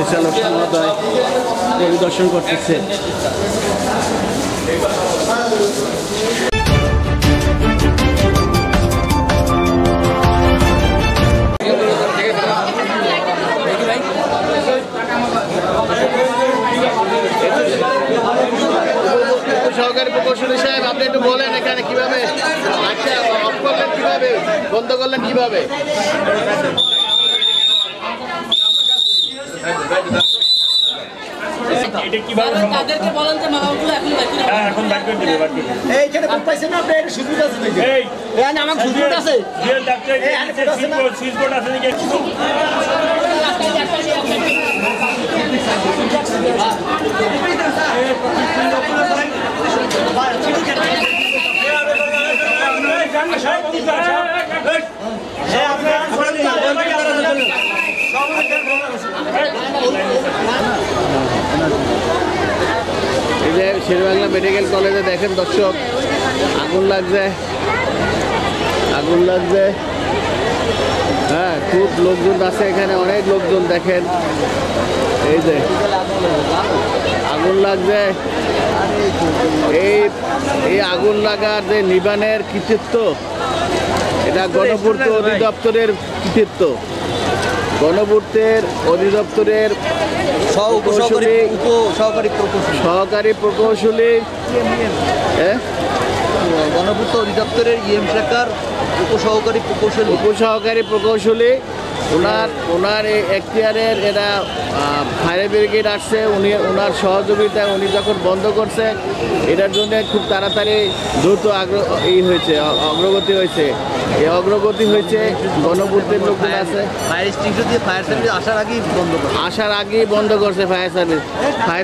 পরিচালক মহোদয় পরিদর্শন করতেছে। সহকারী প্রকৌশলী সাহেব, আপনি একটু বলেন এখানে কিভাবে আচ্ছা অফ করলেন, কিভাবে বন্ধ করলেন, কিভাবে? এই যে শেরেবাংলা মেডিকেল কলেজে দেখেন দর্শক, আগুন লাগছে, হ্যাঁ খুব লোকজন আছে এখানে, অনেক লোকজন দেখেন। এই যে আগুন লাগছে, এই আগুন লাগার যে নিবানের কৃতিত্ব, এটা গণপূর্ত অধিদপ্তরের কৃতিত্ব। গণপূর্তের অধিদপ্তরের সহকারী প্রকৌশলী, গণপূর্ত অধিদপ্তরের ইএম শাখার উপসহকারী প্রকৌশলী, ওনার এই এখতিয়ারের এরা ফায়ার ব্রিগেড আসছে, ওনার সহযোগিতায় উনি যখন বন্ধ করছে, এটার জন্য খুব তাড়াতাড়ি দ্রুত অগ্রগতি হয়েছে। এই অগ্রগতি হয়েছে গণপূর্তের লোকজন আছে, ফায়ার এক্সটিংগুইশার দিয়ে ফায়ার সার্ভিস আসার আগেই বন্ধ করছে ফায়ার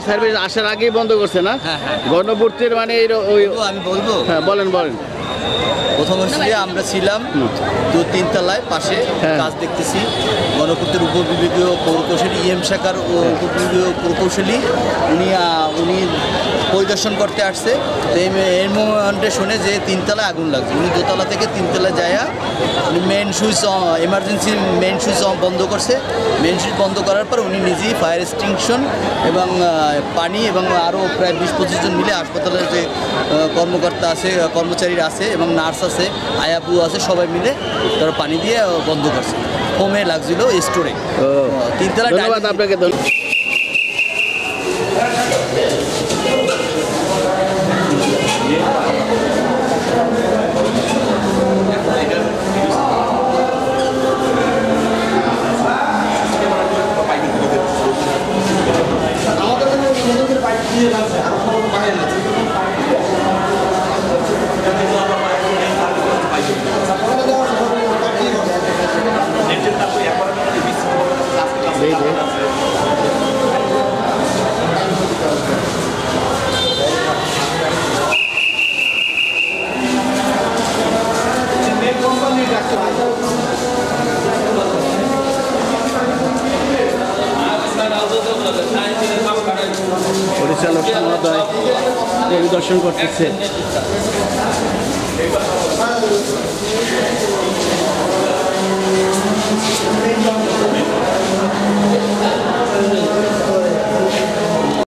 সার্ভিস আসার আগেই বন্ধ করছে না? গণপূর্তের মানে আমি বলবো, হ্যাঁ বলেন। প্রথম হচ্ছে আমরা ছিলাম 3 তলায় পাশে কাজ দেখতেছি, গণপূর্তের উপবিভাগীয় প্রকৌশলী ইএম শাখার উপবিভাগীয় প্রকৌশলী উনি পরিদর্শন করতে আসছে। তো এর মোমেন্টে শুনে যে 3 তলায় আগুন লাগছে, উনি 2তলা থেকে 3তলায় যায়া উনি এমার্জেন্সি মেইন সুইচ বন্ধ করছে। মেইন সুইচ বন্ধ করার পর উনি নিজেই ফায়ার এক্সটিংশন এবং পানি এবং আরও প্রায় 20-25 জন মিলে হাসপাতালের যে কর্মকর্তা আছে, কর্মচারীরা আছে এবং নার্স আছে, আয়াবু আছে, সবাই মিলে তারা পানি দিয়ে বন্ধ করছে। হোমে লাগছিল স্টোরে। 3তলা। ধন্যবাদ আপনাকে। পরিচালক মহোদয় পরিদর্শন করতেছে।